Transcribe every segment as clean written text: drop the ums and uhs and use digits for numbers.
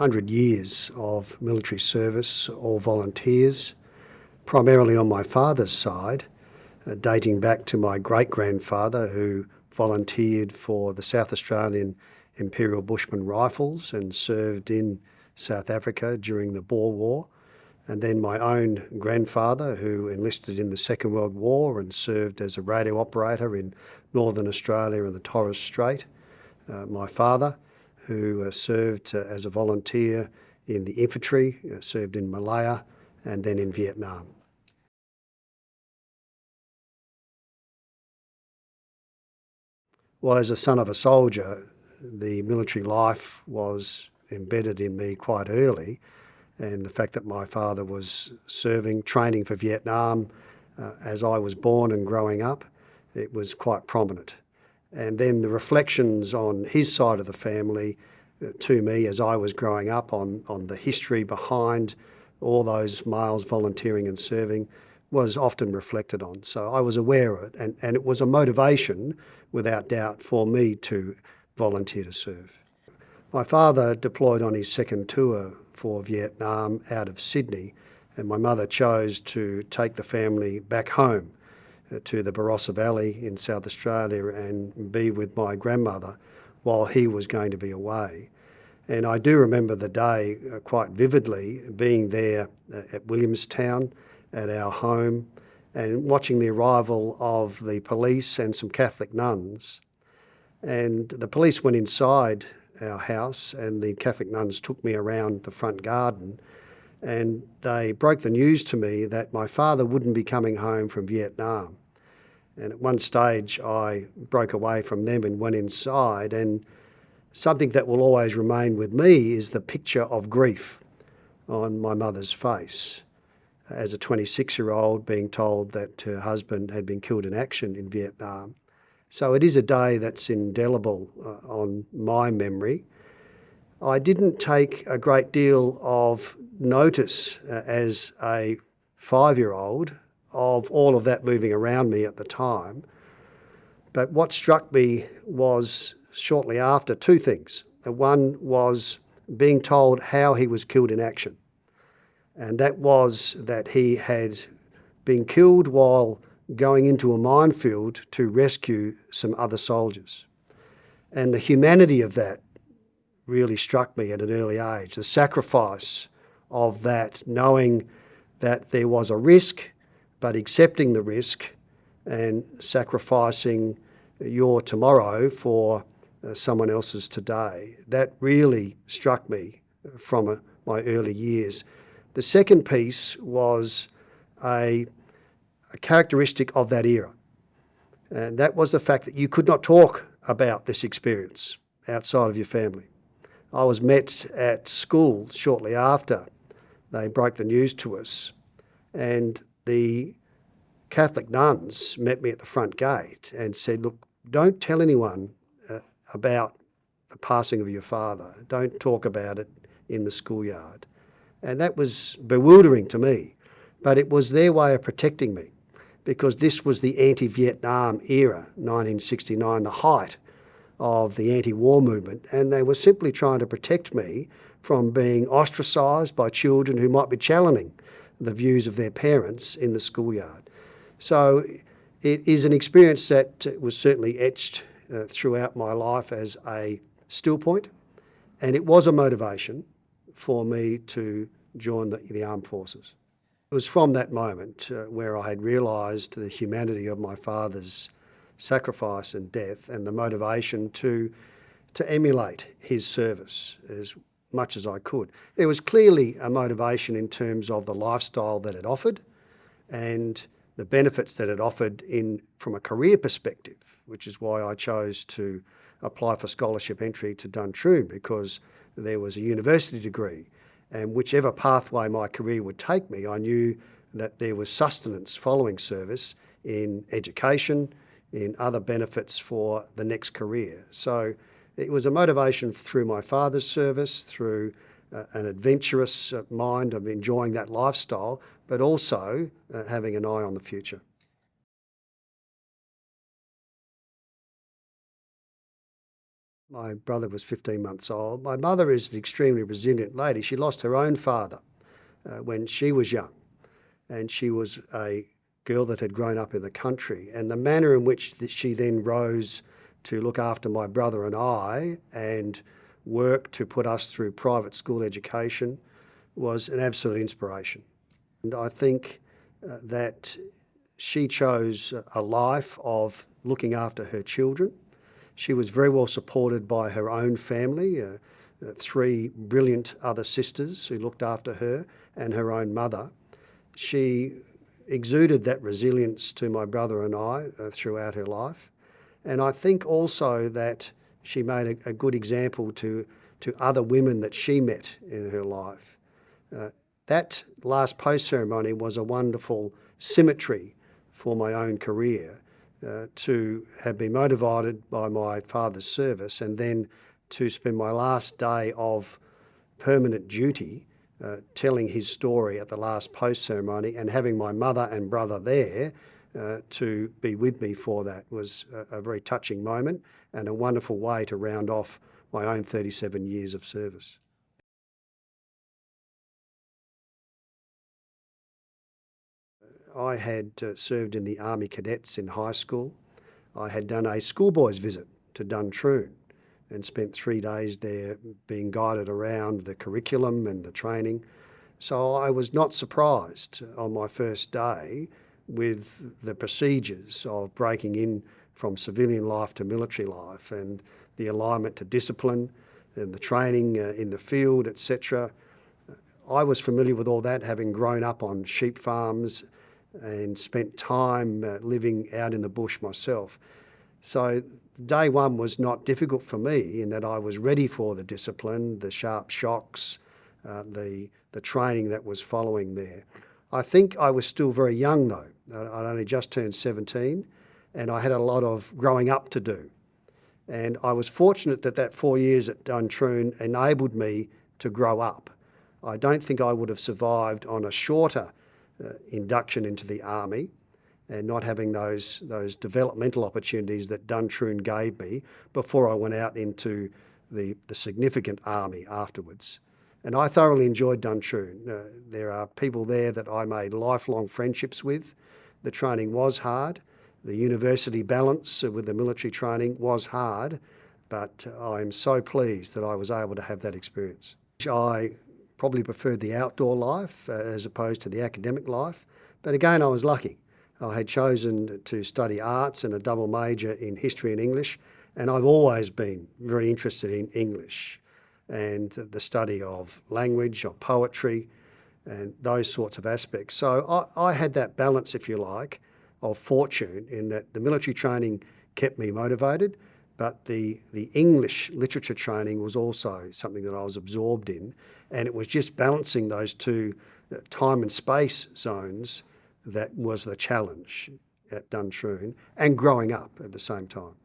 100 years of military service, all volunteers, primarily on my father's side, dating back to my great-grandfather who volunteered for the South Australian Imperial Bushman Rifles and served in South Africa during the Boer War, and then my own grandfather who enlisted in the Second World War and served as a radio operator in Northern Australia and the Torres Strait. My father who served as a volunteer in the infantry, served in Malaya and then in Vietnam. Well, as a son of a soldier, the military life was embedded in me quite early, and the fact that my father was serving, training for Vietnam as I was born and growing up, it was quite prominent. And then the reflections on his side of the family to me as I was growing up on the history behind all those males volunteering and serving was often reflected on. So I was aware of it, and it was a motivation, without doubt, for me to volunteer to serve. My father deployed on his second tour for Vietnam out of Sydney, and my mother chose to take the family back home to the Barossa Valley in South Australia and be with my grandmother while he was going to be away. And I do remember the day quite vividly, being there at Williamstown at our home and watching the arrival of the police and some Catholic nuns. And the police went inside our house and the Catholic nuns took me around the front garden, and they broke the news to me that my father wouldn't be coming home from Vietnam. And at one stage I broke away from them and went inside, and something that will always remain with me is the picture of grief on my mother's face as a 26-year-old being told that her husband had been killed in action in Vietnam. So it is a day that's indelible on my memory. I didn't take a great deal of notice as a 5-year-old of all of that moving around me at the time. But what struck me was shortly after two things. One was being told how he was killed in action. And that was that he had been killed while going into a minefield to rescue some other soldiers. And the humanity of that really struck me at an early age. The sacrifice of that, knowing that there was a risk, but accepting the risk and sacrificing your tomorrow for someone else's today. That really struck me from my early years. The second piece was a characteristic of that era, and that was the fact that you could not talk about this experience outside of your family. I was met at school shortly after they broke the news to us, and the Catholic nuns met me at the front gate and said, "Look, don't tell anyone about the passing of your father. Don't talk about it in the schoolyard." And that was bewildering to me, but it was their way of protecting me, because this was the anti-Vietnam era, 1969, the height of the anti-war movement, and they were simply trying to protect me from being ostracised by children who might be challenging the views of their parents in the schoolyard. So it is an experience that was certainly etched throughout my life as a still point, and it was a motivation for me to join the armed forces. It was from that moment where I had realised the humanity of my father's sacrifice and death and the motivation to emulate his service as much as I could. There was clearly a motivation in terms of the lifestyle that it offered and the benefits that it offered from a career perspective, which is why I chose to apply for scholarship entry to Duntroon, because there was a university degree, and whichever pathway my career would take me, I knew that there was sustenance following service in education, in other benefits for the next career. So it was a motivation through my father's service, through an adventurous mind of enjoying that lifestyle, but also having an eye on the future. My brother was 15 months old. My mother is an extremely resilient lady. She lost her own father when she was young, and she was a girl that had grown up in the country. And the manner in which she then rose to look after my brother and I and work to put us through private school education was an absolute inspiration. And I think that she chose a life of looking after her children. She was very well supported by her own family, three brilliant other sisters who looked after her and her own mother. She exuded that resilience to my brother and I throughout her life. And I think also that she made a good example to other women that she met in her life. That last post ceremony was a wonderful symmetry for my own career, to have been motivated by my father's service and then to spend my last day of permanent duty telling his story at the last post ceremony and having my mother and brother there to be with me for that was a very touching moment and a wonderful way to round off my own 37 years of service. I had served in the Army Cadets in high school. I had done a schoolboys visit to Duntroon and spent 3 days there being guided around the curriculum and the training. So I was not surprised on my first day with the procedures of breaking in from civilian life to military life and the alignment to discipline and the training in the field, etc. I was familiar with all that, having grown up on sheep farms and spent time living out in the bush myself. So day one was not difficult for me in that I was ready for the discipline, the sharp shocks, the training that was following there. I think I was still very young though. I'd only just turned 17 and I had a lot of growing up to do. And I was fortunate that that 4 years at Duntroon enabled me to grow up. I don't think I would have survived on a shorter induction into the Army and not having those developmental opportunities that Duntroon gave me before I went out into the significant Army afterwards. And I thoroughly enjoyed Duntroon. There are people there that I made lifelong friendships with. The training was hard. The university balance with the military training was hard, but I'm so pleased that I was able to have that experience. I probably preferred the outdoor life as opposed to the academic life, but again I was lucky. I had chosen to study arts and a double major in history and English, and I've always been very interested in English and the study of language, of poetry, and those sorts of aspects. So I had that balance, if you like, of fortune in that the military training kept me motivated, but the English literature training was also something that I was absorbed in, and it was just balancing those two time and space zones that was the challenge at Duntroon and growing up at the same time.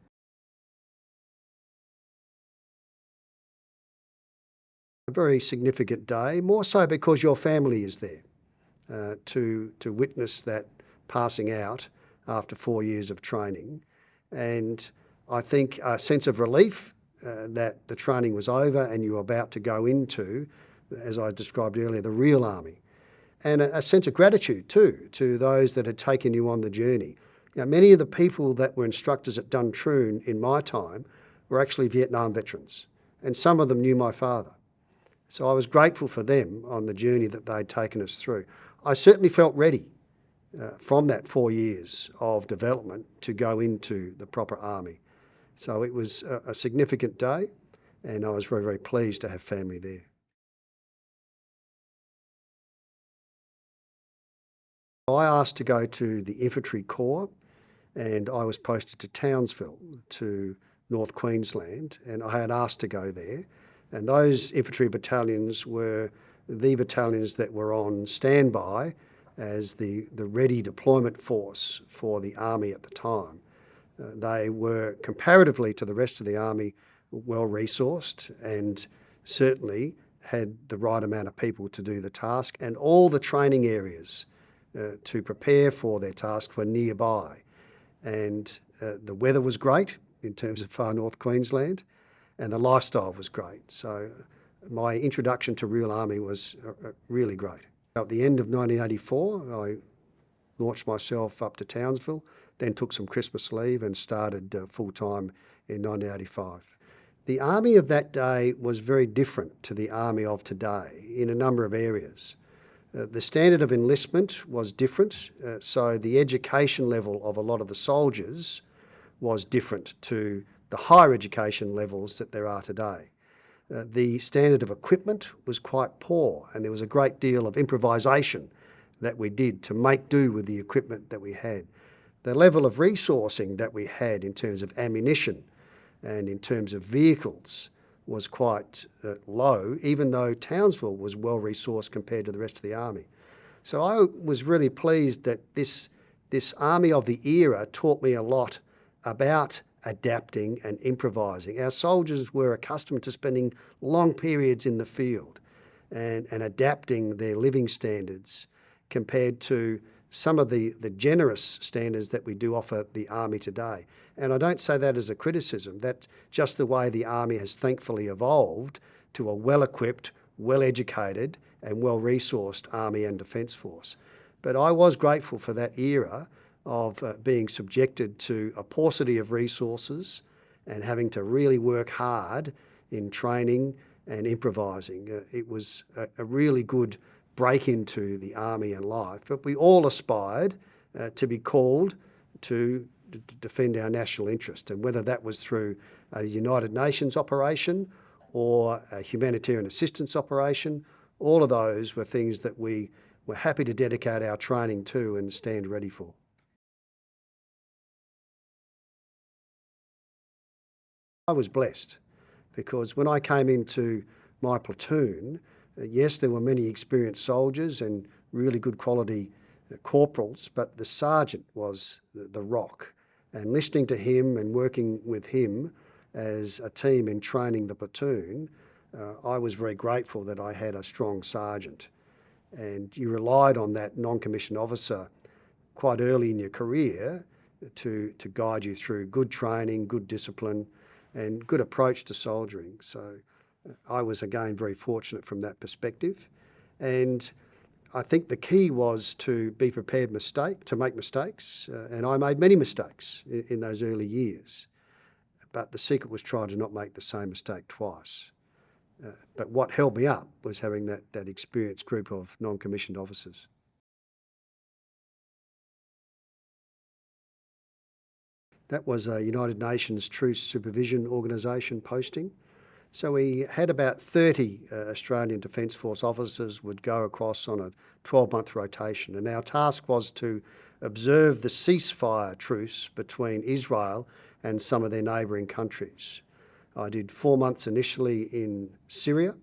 A very significant day, more so because your family is there to witness that passing out after 4 years of training. And I think a sense of relief that the training was over and you were about to go into, as I described earlier, the real army. And a sense of gratitude too to those that had taken you on the journey. Now, many of the people that were instructors at Duntroon in my time were actually Vietnam veterans, and some of them knew my father. So I was grateful for them on the journey that they'd taken us through. I certainly felt ready from that 4 years of development to go into the proper army. So it was a significant day, and I was very, very pleased to have family there. I asked to go to the Infantry Corps, and I was posted to Townsville, to North Queensland, and I had asked to go there. And those infantry battalions were the battalions that were on standby as the ready deployment force for the Army at the time. They were, comparatively to the rest of the Army, well resourced and certainly had the right amount of people to do the task, and all the training areas to prepare for their task were nearby. And the weather was great in terms of far north Queensland, and the lifestyle was great. So my introduction to real army was really great. At the end of 1984, I launched myself up to Townsville, then took some Christmas leave and started full-time in 1985. The army of that day was very different to the army of today in a number of areas. The standard of enlistment was different, so the education level of a lot of the soldiers was different to the higher education levels that there are today. The standard of equipment was quite poor, and there was a great deal of improvisation that we did to make do with the equipment that we had. The level of resourcing that we had in terms of ammunition and in terms of vehicles was quite low, even though Townsville was well resourced compared to the rest of the army. So I was really pleased that this army of the era taught me a lot about adapting and improvising. Our soldiers were accustomed to spending long periods in the field and adapting their living standards compared to some of the generous standards that we do offer the army today. And I don't say that as a criticism. That's just the way the army has thankfully evolved to a well-equipped, well-educated and well-resourced army and defence force. But I was grateful for that era of being subjected to a paucity of resources and having to really work hard in training and improvising. It was a really good break into the army and life, but we all aspired to be called to defend our national interest, and whether that was through a United Nations operation or a humanitarian assistance operation, all of those were things that we were happy to dedicate our training to and stand ready for. I was blessed because when I came into my platoon, yes, there were many experienced soldiers and really good quality corporals, but the sergeant was the rock. And listening to him and working with him as a team in training the platoon, I was very grateful that I had a strong sergeant. And you relied on that non-commissioned officer quite early in your career to guide you through good training, good discipline, and good approach to soldiering. So I was again very fortunate from that perspective. And I think the key was to be prepared to make mistakes. And I made many mistakes in those early years. But the secret was trying to not make the same mistake twice. But what held me up was having that experienced group of non-commissioned officers. That was a United Nations Truce Supervision Organisation posting. So we had about 30 Australian Defence Force officers would go across on a 12-month rotation, and our task was to observe the ceasefire truce between Israel and some of their neighbouring countries. I did 4 months initially in Syria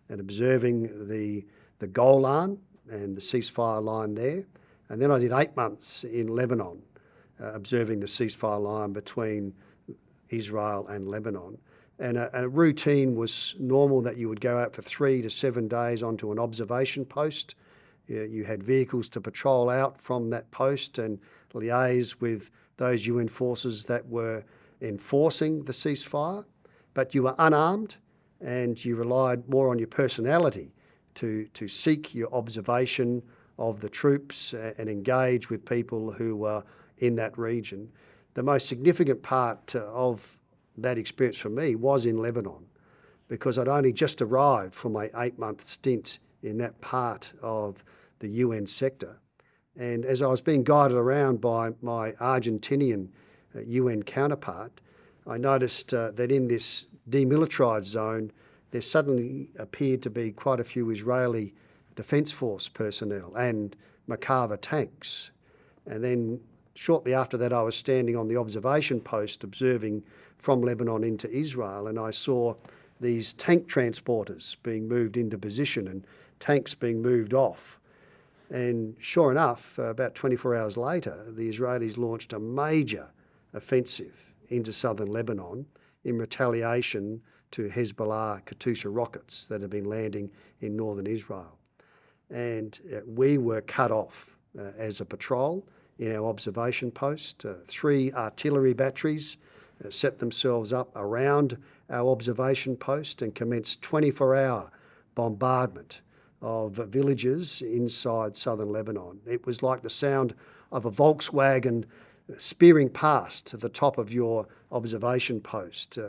and observing the Golan and the ceasefire line there, and then I did 8 months in Lebanon, observing the ceasefire line between Israel and Lebanon. And a routine was normal that you would go out for 3 to 7 days onto an observation post. You had vehicles to patrol out from that post and liaise with those UN forces that were enforcing the ceasefire, but you were unarmed and you relied more on your personality to seek your observation of the troops and engage with people who were in that region. The most significant part of that experience for me was in Lebanon, because I'd only just arrived from my 8-month stint in that part of the UN sector. And as I was being guided around by my Argentinian UN counterpart, I noticed that in this demilitarised zone, there suddenly appeared to be quite a few Israeli Defence Force personnel and Merkava tanks. And then shortly after that, I was standing on the observation post observing from Lebanon into Israel, and I saw these tank transporters being moved into position and tanks being moved off. And sure enough, about 24 hours later, the Israelis launched a major offensive into southern Lebanon in retaliation to Hezbollah Katyusha rockets that had been landing in northern Israel. And we were cut off as a patrol in our observation post. 3 artillery batteries set themselves up around our observation post and commenced 24-hour bombardment of villages inside southern Lebanon. It was like the sound of a Volkswagen spearing past to the top of your observation post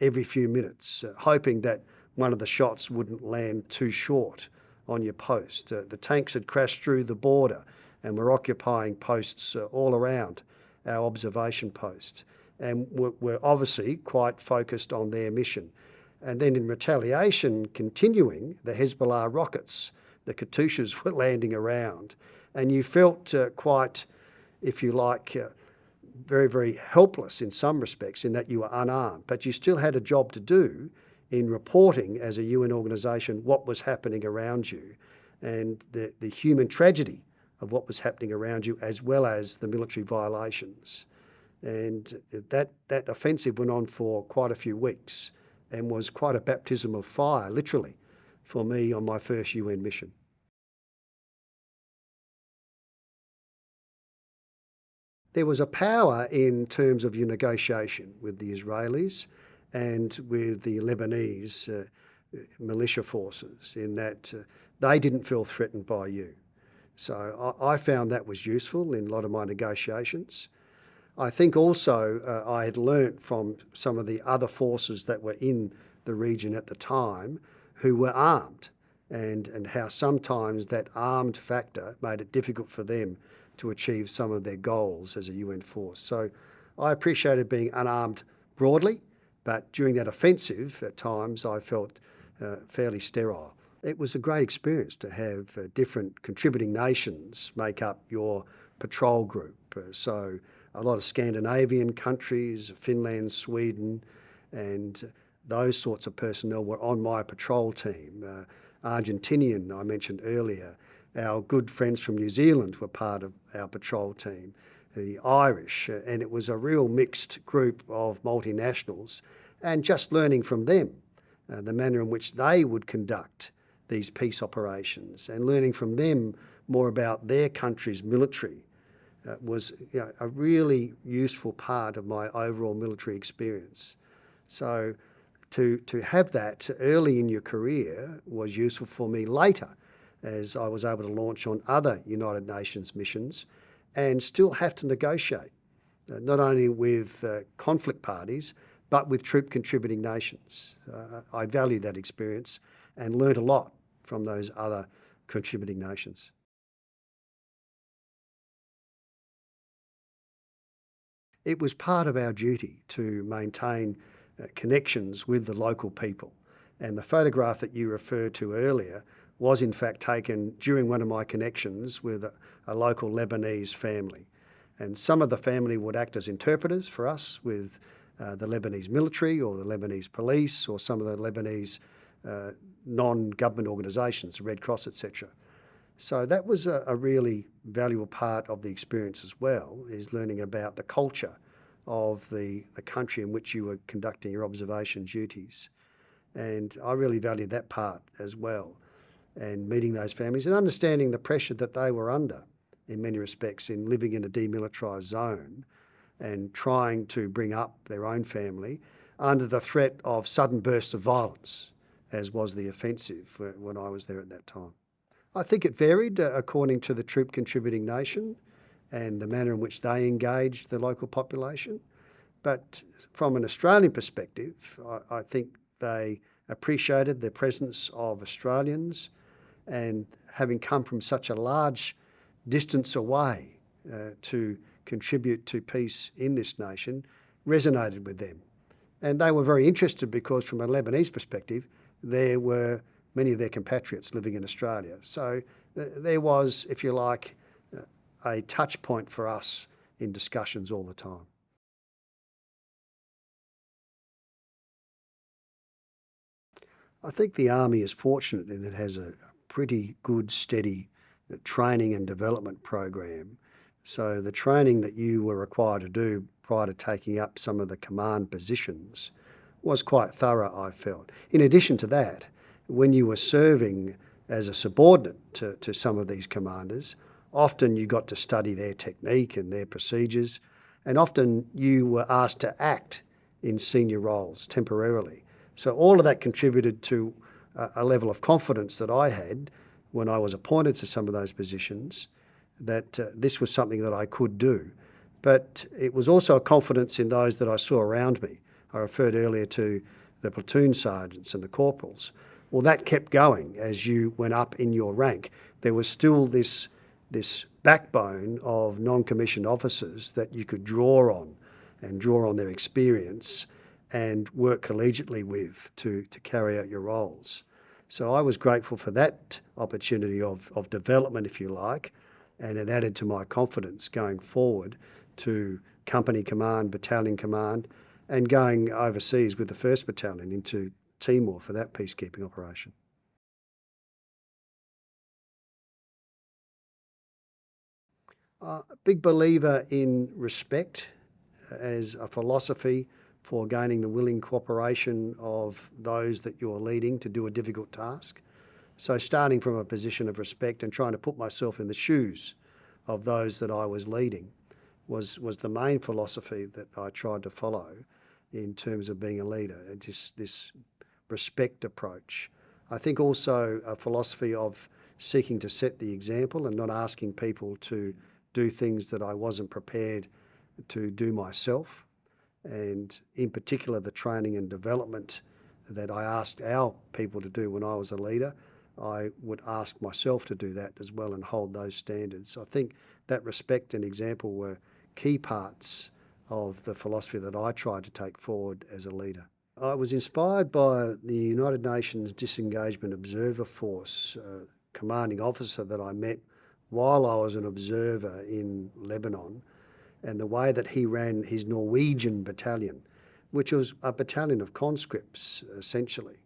every few minutes, hoping that one of the shots wouldn't land too short on your post. The tanks had crashed through the border and were occupying posts all around our observation post, and were obviously quite focused on their mission. And then in retaliation, continuing, the Hezbollah rockets, the Katyushas were landing around, and you felt quite, if you like, very, very helpless in some respects in that you were unarmed, but you still had a job to do in reporting as a UN organisation what was happening around you and the human tragedy of what was happening around you, as well as the military violations. And that offensive went on for quite a few weeks and was quite a baptism of fire, literally, for me on my first UN mission. There was a power in terms of your negotiation with the Israelis and with the Lebanese militia forces, in that they didn't feel threatened by you. So I found that was useful in a lot of my negotiations. I think also I had learnt from some of the other forces that were in the region at the time who were armed, and how sometimes that armed factor made it difficult for them to achieve some of their goals as a UN force. So I appreciated being unarmed broadly, but during that offensive at times I felt fairly sterile. It was a great experience to have different contributing nations make up your patrol group. So a lot of Scandinavian countries, Finland, Sweden, and those sorts of personnel were on my patrol team. Argentinian, I mentioned earlier. Our good friends from New Zealand were part of our patrol team, the Irish, and it was a real mixed group of multinationals, and just learning from them the manner in which they would conduct these peace operations, and learning from them more about their country's military was a really useful part of my overall military experience. So to have that early in your career was useful for me later, as I was able to launch on other United Nations missions and still have to negotiate, not only with conflict parties, but with troop contributing nations. I value that experience and learnt a lot from those other contributing nations. It was part of our duty to maintain connections with the local people. And the photograph that you referred to earlier was in fact taken during one of my connections with a local Lebanese family. And some of the family would act as interpreters for us with the Lebanese military or the Lebanese police or some of the Lebanese non-government organisations, the Red Cross, etc. So that was a really valuable part of the experience as well, is learning about the culture of the country in which you were conducting your observation duties. And I really valued that part as well, and meeting those families and understanding the pressure that they were under in many respects in living in a demilitarised zone and trying to bring up their own family under the threat of sudden bursts of violence, as was the offensive when I was there at that time. I think it varied according to the troop contributing nation and the manner in which they engaged the local population. But from an Australian perspective, I think they appreciated the presence of Australians, and having come from such a large distance away to contribute to peace in this nation, resonated with them. And they were very interested because from a Lebanese perspective, there were many of their compatriots living in Australia. So there was, if you like, a touch point for us in discussions all the time. I think the Army is fortunate in that it has a pretty good, steady training and development program. So the training that you were required to do prior to taking up some of the command positions was quite thorough, I felt. In addition to that, when you were serving as a subordinate to some of these commanders, often you got to study their technique and their procedures, and often you were asked to act in senior roles temporarily. So all of that contributed to a level of confidence that I had when I was appointed to some of those positions, that this was something that I could do. But it was also a confidence in those that I saw around me. I referred earlier to the platoon sergeants and the corporals. Well, that kept going as you went up in your rank. There was still this backbone of non-commissioned officers that you could draw on and draw on their experience and work collegiately with to carry out your roles. So I was grateful for that opportunity of development, if you like, and it added to my confidence going forward to company command, battalion command, and going overseas with the 1st Battalion into Timor for that peacekeeping operation. A big believer in respect as a philosophy for gaining the willing cooperation of those that you're leading to do a difficult task. So starting from a position of respect and trying to put myself in the shoes of those that I was leading was the main philosophy that I tried to follow in terms of being a leader, just this respect approach. I think also a philosophy of seeking to set the example and not asking people to do things that I wasn't prepared to do myself. And in particular, the training and development that I asked our people to do when I was a leader, I would ask myself to do that as well and hold those standards. I think that respect and example were key parts of the philosophy that I tried to take forward as a leader. I was inspired by the United Nations Disengagement Observer Force commanding officer that I met while I was an observer in Lebanon, and the way that he ran his Norwegian battalion, which was a battalion of conscripts, essentially.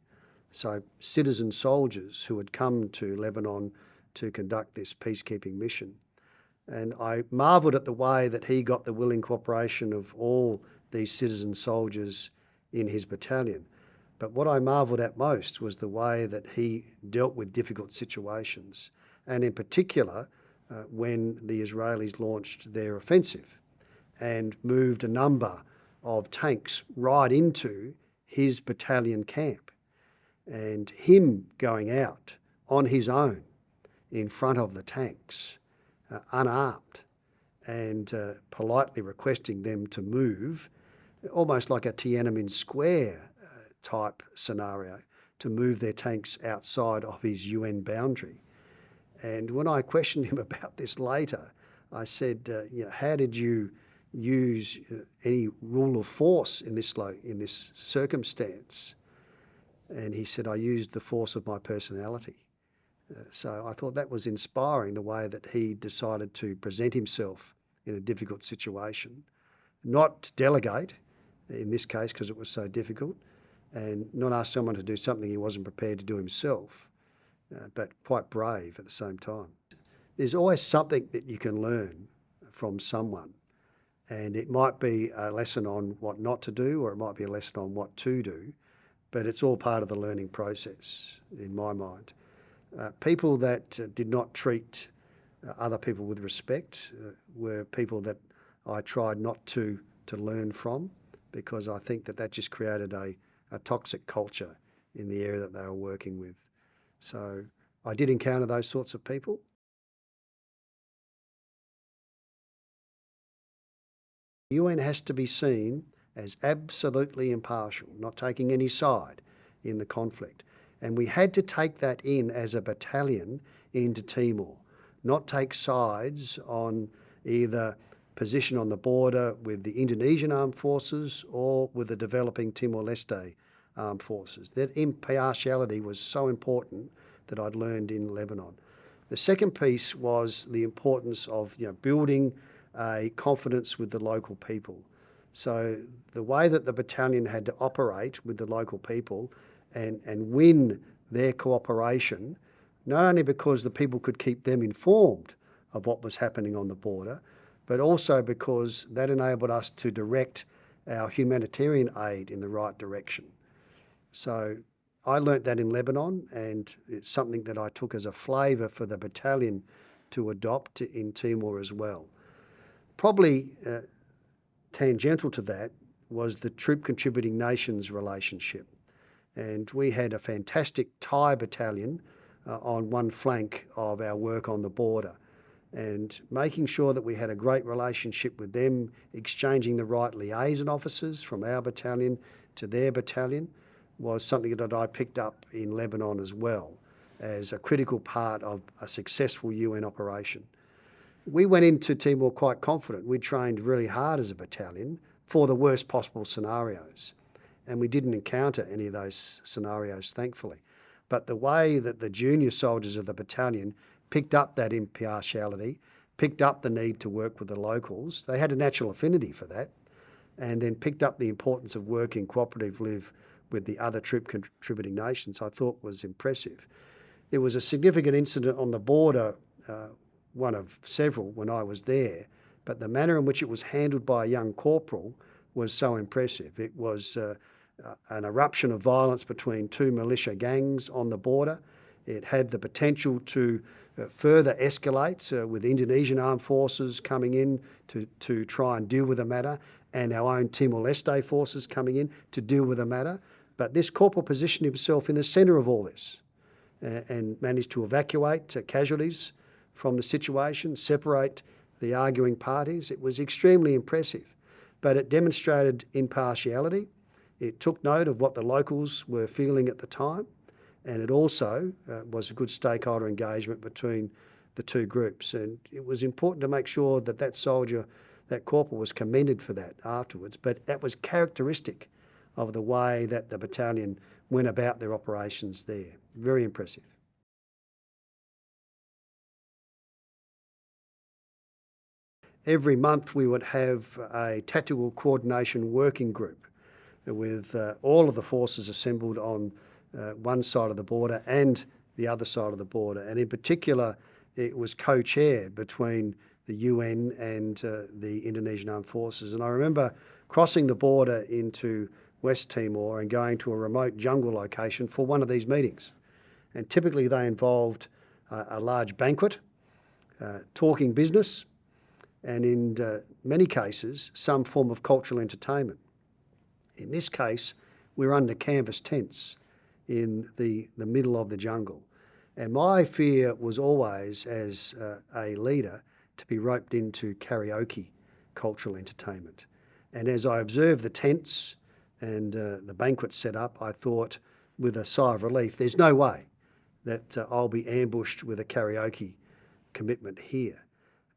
So citizen soldiers who had come to Lebanon to conduct this peacekeeping mission. And I marvelled at the way that he got the willing cooperation of all these citizen soldiers in his battalion. But what I marvelled at most was the way that he dealt with difficult situations, and in particular, when the Israelis launched their offensive and moved a number of tanks right into his battalion camp, and him going out on his own in front of the tanks, unarmed, and politely requesting them to move, almost like a Tiananmen Square type scenario, to move their tanks outside of his UN boundary. And when I questioned him about this later, I said, how did you use any rule of force in this circumstance? And he said, I used the force of my personality. So I thought that was inspiring, the way that he decided to present himself in a difficult situation, not delegate, in this case because it was so difficult, and not ask someone to do something he wasn't prepared to do himself, but quite brave at the same time. There's always something that you can learn from someone, and it might be a lesson on what not to do, or it might be a lesson on what to do, but it's all part of the learning process in my mind. People that did not treat other people with respect were people that I tried not to learn from, because I think that just created a toxic culture in the area that they were working with. So I did encounter those sorts of people. The UN has to be seen as absolutely impartial, not taking any side in the conflict. And we had to take that in as a battalion into Timor, not take sides on either position on the border with the Indonesian armed forces or with the developing Timor-Leste armed forces. That impartiality was so important that I'd learned in Lebanon. The second piece was the importance of building a confidence with the local people. So the way that the battalion had to operate with the local people and win their cooperation, not only because the people could keep them informed of what was happening on the border, but also because that enabled us to direct our humanitarian aid in the right direction. So I learnt that in Lebanon, and it's something that I took as a flavour for the battalion to adopt in Timor as well. Probably tangential to that was the troop contributing nations relationship. And we had a fantastic Thai battalion on one flank of our work on the border. And making sure that we had a great relationship with them, exchanging the right liaison officers from our battalion to their battalion, was something that I picked up in Lebanon as well as a critical part of a successful UN operation. We went into Timor quite confident. We trained really hard as a battalion for the worst possible scenarios, and we didn't encounter any of those scenarios, thankfully. But the way that the junior soldiers of the battalion picked up that impartiality, picked up the need to work with the locals, they had a natural affinity for that, and then picked up the importance of working cooperatively with the other troop contributing nations, I thought was impressive. There was a significant incident on the border, one of several when I was there, but the manner in which it was handled by a young corporal was so impressive. It was an eruption of violence between two militia gangs on the border. It had the potential to further escalate with Indonesian armed forces coming in to try and deal with the matter, and our own Timor-Leste forces coming in to deal with the matter. But this corporal positioned himself in the centre of all this and managed to evacuate casualties from the situation, separate the arguing parties. It was extremely impressive, but it demonstrated impartiality. It took note of what the locals were feeling at the time, and it also was a good stakeholder engagement between the two groups. And it was important to make sure that that soldier, that corporal, was commended for that afterwards, but that was characteristic of the way that the battalion went about their operations there. Very impressive. Every month we would have a tactical coordination working group with all of the forces assembled on one side of the border and the other side of the border. And in particular, it was co-chaired between the UN and the Indonesian Armed Forces. And I remember crossing the border into West Timor and going to a remote jungle location for one of these meetings. And typically they involved a large banquet, talking business, and in many cases, some form of cultural entertainment. In this case, we're under canvas tents in the middle of the jungle. And my fear was always, as a leader, to be roped into karaoke cultural entertainment. And as I observed the tents and the banquet set up, I thought with a sigh of relief, there's no way that I'll be ambushed with a karaoke commitment here.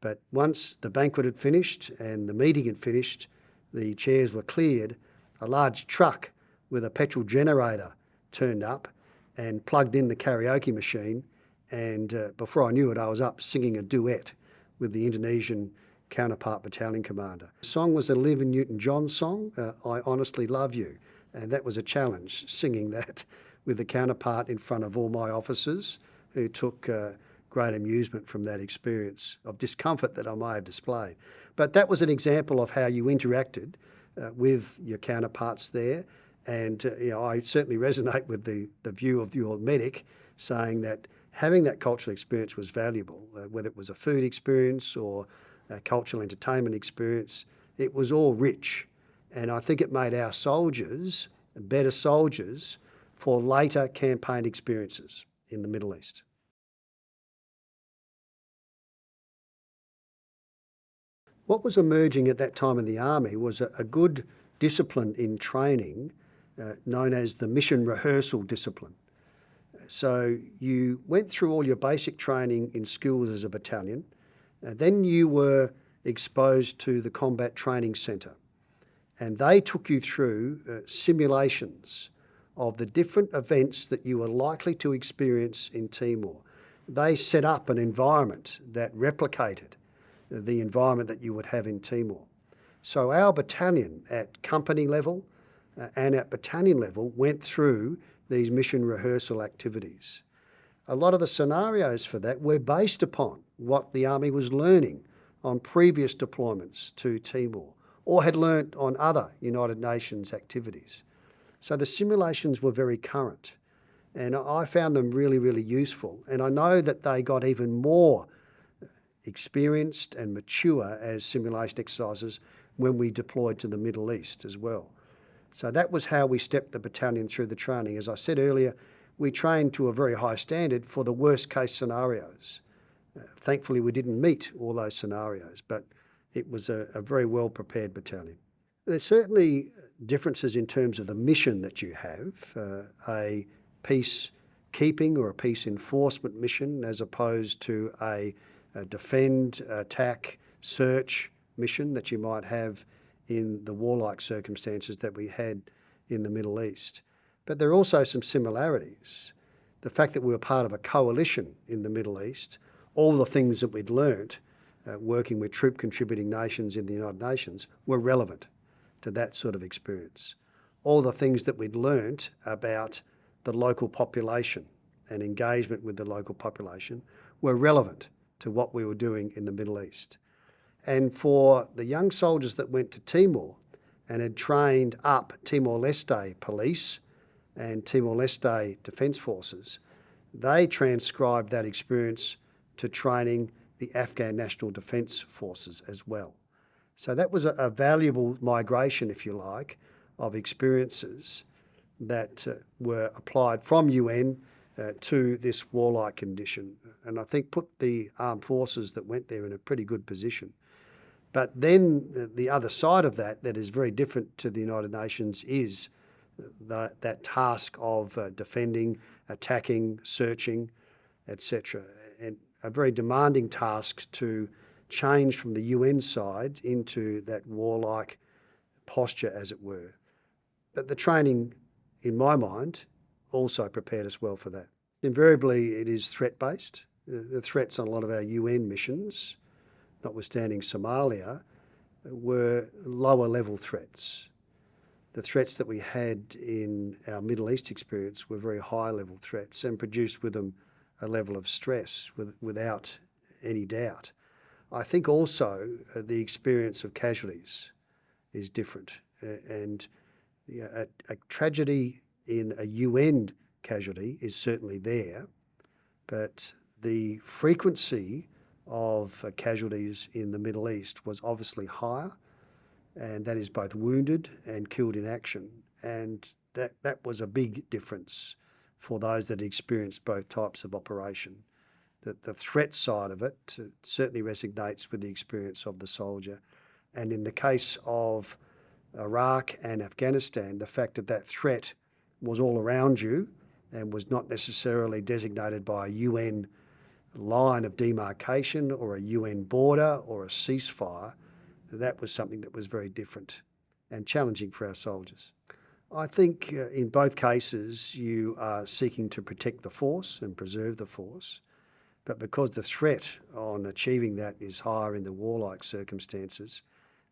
But once the banquet had finished and the meeting had finished, the chairs were cleared, a large truck with a petrol generator turned up and plugged in the karaoke machine, and before I knew it, I was up singing a duet with the Indonesian counterpart battalion commander. The song was the Olivia Newton-John song, I Honestly Love You, and that was a challenge, singing that with the counterpart in front of all my officers, who took great amusement from that experience of discomfort that I may have displayed. But that was an example of how you interacted with your counterparts there. And I certainly resonate with the view of your medic saying that having that cultural experience was valuable, whether it was a food experience or a cultural entertainment experience. It was all rich. And I think it made our soldiers better soldiers for later campaign experiences in the Middle East. What was emerging at that time in the Army was a good discipline in training known as the mission rehearsal discipline. So you went through all your basic training in schools as a battalion, then you were exposed to the Combat Training Centre, and they took you through simulations of the different events that you were likely to experience in Timor. They set up an environment that replicated the environment that you would have in Timor. So our battalion at company level and at battalion level went through these mission rehearsal activities. A lot of the scenarios for that were based upon what the Army was learning on previous deployments to Timor or had learnt on other United Nations activities. So the simulations were very current, and I found them really, really useful. And I know that they got even more experienced and mature as simulation exercises when we deployed to the Middle East as well. So that was how we stepped the battalion through the training. As I said earlier, we trained to a very high standard for the worst case scenarios. Thankfully, we didn't meet all those scenarios, but it was a very well prepared battalion. There's certainly differences in terms of the mission that you have, a peacekeeping or a peace enforcement mission as opposed to a defend, attack, search mission that you might have in the warlike circumstances that we had in the Middle East. But there are also some similarities. The fact that we were part of a coalition in the Middle East, all the things that we'd learnt working with troop contributing nations in the United Nations were relevant to that sort of experience. All the things that we'd learnt about the local population and engagement with the local population were relevant to what we were doing in the Middle East. And for the young soldiers that went to Timor and had trained up Timor-Leste police and Timor-Leste Defence Forces, they transcribed that experience to training the Afghan National Defence Forces as well. So that was a valuable migration, if you like, of experiences that were applied from UN to this warlike condition. And I think put the armed forces that went there in a pretty good position. But then the other side of that is very different to the United Nations is that task of defending, attacking, searching, etc. And a very demanding task to change from the UN side into that warlike posture, as it were. But the training, in my mind, also prepared us well for that. Invariably, it is threat-based. The threats on a lot of our UN missions, notwithstanding Somalia, were lower level threats. The threats that we had in our Middle East experience were very high level threats and produced with them a level of stress without any doubt. I think also the experience of casualties is different, and a tragedy in a UN casualty is certainly there, but the frequency of casualties in the Middle East was obviously higher, and that is both wounded and killed in action, and that was a big difference for those that experienced both types of operation. The threat side of it certainly resonates with the experience of the soldier. And in the case of Iraq and Afghanistan, the fact that threat was all around you and was not necessarily designated by a UN line of demarcation or a UN border or a ceasefire, that was something that was very different and challenging for our soldiers. I think in both cases you are seeking to protect the force and preserve the force, but because the threat on achieving that is higher in the warlike circumstances,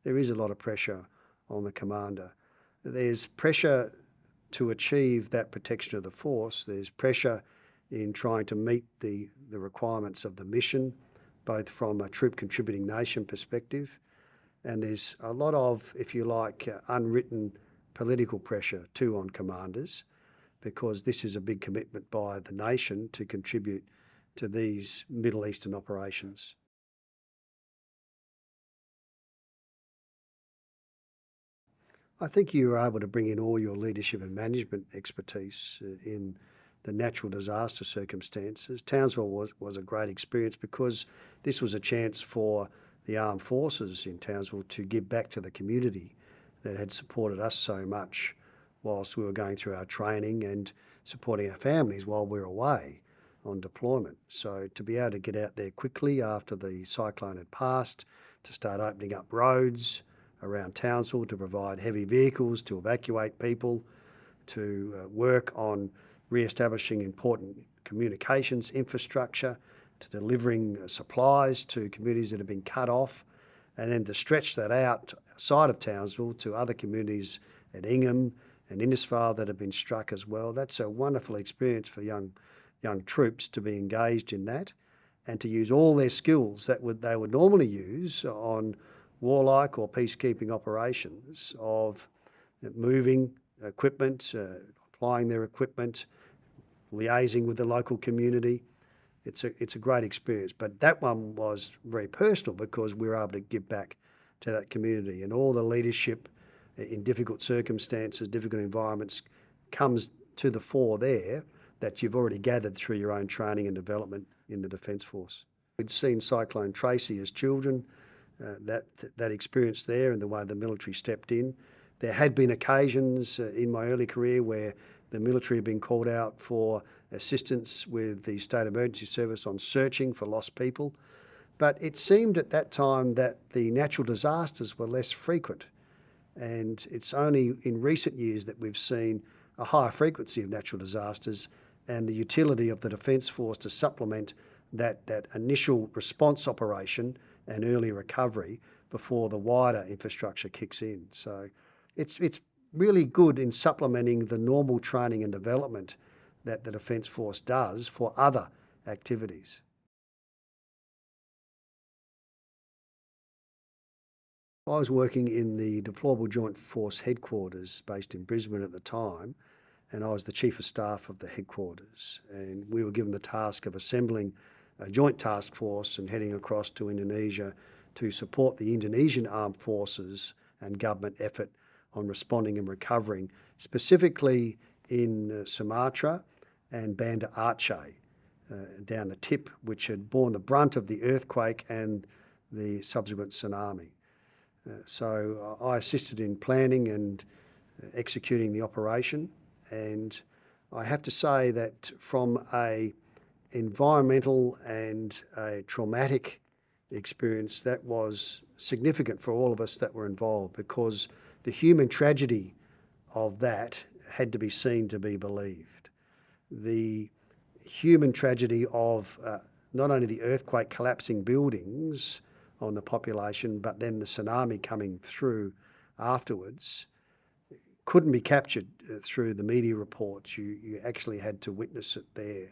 there is a lot of pressure on the commander. There's pressure to achieve that protection of the force. There's pressure in trying to meet the requirements of the mission, both from a troop contributing nation perspective, and there's a lot of, if you like, unwritten political pressure too on commanders, because this is a big commitment by the nation to contribute to these Middle Eastern operations. I think you were able to bring in all your leadership and management expertise in the natural disaster circumstances. Townsville was a great experience because this was a chance for the armed forces in Townsville to give back to the community that had supported us so much whilst we were going through our training and supporting our families while we were away on deployment. So to be able to get out there quickly after the cyclone had passed, to start opening up roads around Townsville, to provide heavy vehicles to evacuate people, to work on re-establishing important communications infrastructure, to delivering supplies to communities that have been cut off, and then to stretch that outside of Townsville to other communities at Ingham and Innisfail that have been struck as well. That's a wonderful experience for young troops to be engaged in that and to use all their skills that they would normally use on warlike or peacekeeping operations of moving equipment, applying their equipment, liaising with the local community. It's a great experience, but that one was very personal because we were able to give back to that community, and all the leadership in difficult circumstances, difficult environments, comes to the fore there that you've already gathered through your own training and development in the Defence Force. We'd seen Cyclone Tracy as children, that experience there and the way the military stepped in. There had been occasions in my early career where the military had been called out for assistance with the State Emergency Service on searching for lost people. But it seemed at that time that the natural disasters were less frequent. And it's only in recent years that we've seen a higher frequency of natural disasters and the utility of the Defence Force to supplement that initial response operation and early recovery before the wider infrastructure kicks in. So it's really good in supplementing the normal training and development that the Defence Force does for other activities. I was working in the Deployable Joint Force headquarters based in Brisbane at the time, and I was the Chief of Staff of the headquarters. And we were given the task of assembling a joint task force and heading across to Indonesia to support the Indonesian armed forces and government effort on responding and recovering, specifically in Sumatra and Banda Aceh, down the tip, which had borne the brunt of the earthquake and the subsequent tsunami. So I assisted in planning and executing the operation, and I have to say that from a environmental and a traumatic experience, that was significant for all of us that were involved, because the human tragedy of that had to be seen to be believed. The human tragedy of not only the earthquake collapsing buildings on the population, but then the tsunami coming through afterwards, couldn't be captured through the media reports. You actually had to witness it there.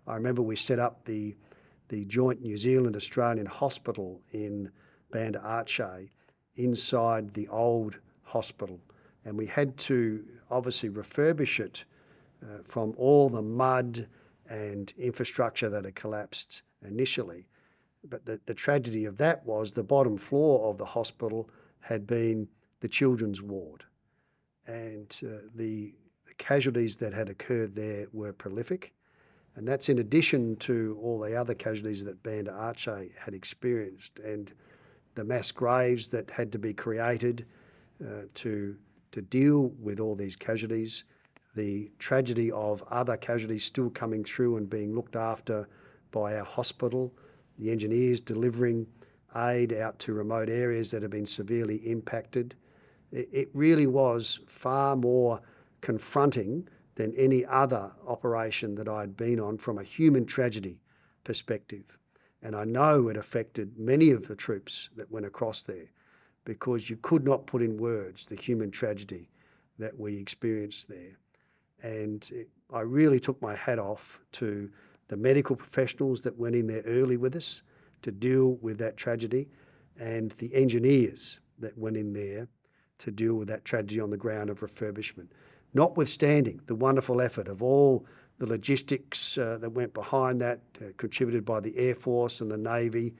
I remember we set up the joint New Zealand-Australian hospital in Banda Aceh inside the old hospital, and we had to obviously refurbish it from all the mud and infrastructure that had collapsed initially. But the tragedy of that was the bottom floor of the hospital had been the children's ward, and the casualties that had occurred there were prolific. And that's in addition to all the other casualties that Banda Aceh had experienced, and the mass graves that had to be created to deal with all these casualties, the tragedy of other casualties still coming through and being looked after by our hospital, the engineers delivering aid out to remote areas that have been severely impacted. It really was far more confronting than any other operation that I'd been on from a human tragedy perspective. And I know it affected many of the troops that went across there, because you could not put in words the human tragedy that we experienced there. And I really took my hat off to the medical professionals that went in there early with us to deal with that tragedy, and the engineers that went in there to deal with that tragedy on the ground of refurbishment, notwithstanding the wonderful effort of all the logistics that went behind that, contributed by the Air Force and the Navy,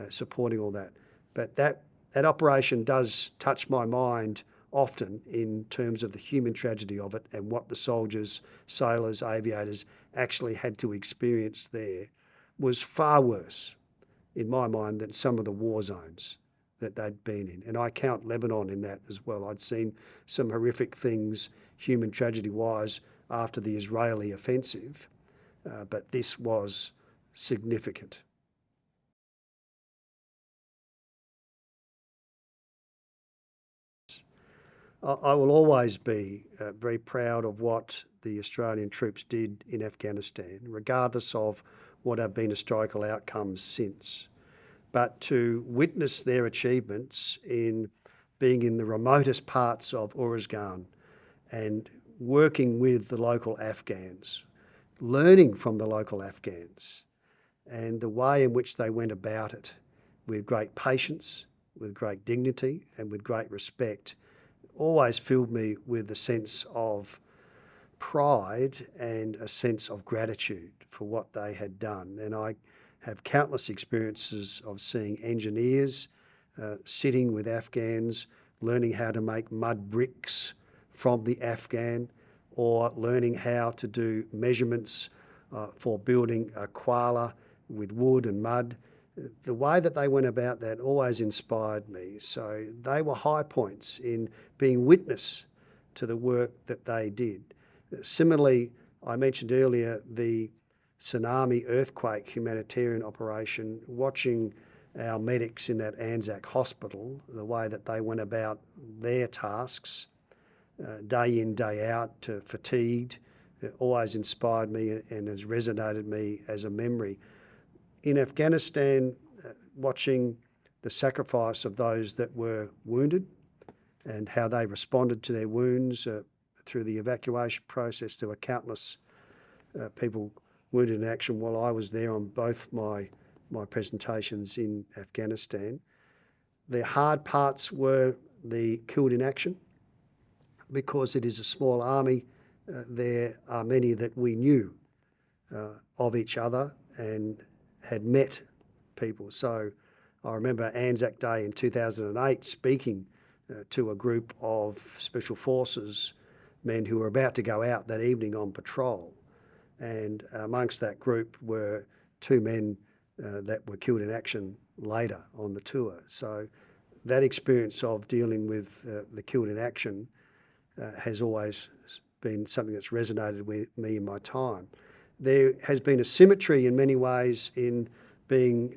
supporting all that. But that operation does touch my mind often in terms of the human tragedy of it, and what the soldiers, sailors, aviators actually had to experience there was far worse, in my mind, than some of the war zones that they'd been in. And I count Lebanon in that as well. I'd seen some horrific things, human tragedy-wise, after the Israeli offensive, but this was significant. I will always be very proud of what the Australian troops did in Afghanistan, regardless of what have been historical outcomes since. But to witness their achievements in being in the remotest parts of Uruzgan and working with the local Afghans, learning from the local Afghans, and the way in which they went about it with great patience, with great dignity, and with great respect, always filled me with a sense of pride and a sense of gratitude for what they had done. And I have countless experiences of seeing engineers sitting with Afghans learning how to make mud bricks from the Afghan, or learning how to do measurements for building a koala with wood and mud. The way that they went about that always inspired me. So they were high points in being witness to the work that they did. Similarly, I mentioned earlier the tsunami earthquake humanitarian operation, watching our medics in that Anzac hospital, the way that they went about their tasks, day in, day out, fatigued, it always inspired me and has resonated me as a memory. In Afghanistan, watching the sacrifice of those that were wounded and how they responded to their wounds through the evacuation process. There were countless people wounded in action while I was there on both my presentations in Afghanistan. The hard parts were the killed in action. Because it is a small army, there are many that we knew of each other and had met people. So I remember Anzac Day in 2008 speaking to a group of Special Forces men who were about to go out that evening on patrol. And amongst that group were two men that were killed in action later on the tour. So that experience of dealing with the killed in action has always been something that's resonated with me in my time. There has been a symmetry in many ways in being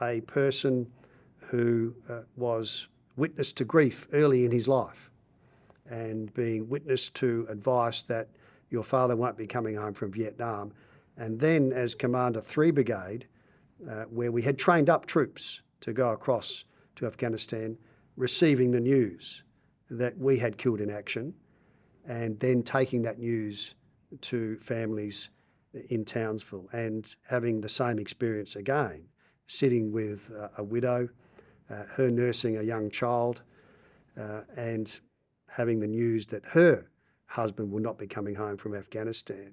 a person who was witness to grief early in his life and being witness to advice that your father won't be coming home from Vietnam. And then as Commander 3 Brigade, where we had trained up troops to go across to Afghanistan, receiving the news that we had killed in action, and then taking that news to families in Townsville and having the same experience again, sitting with a widow, her nursing a young child, and having the news that her husband will not be coming home from Afghanistan.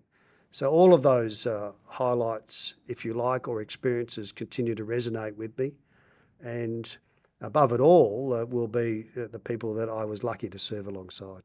So all of those highlights, if you like, or experiences continue to resonate with me. And above it all will be the people that I was lucky to serve alongside.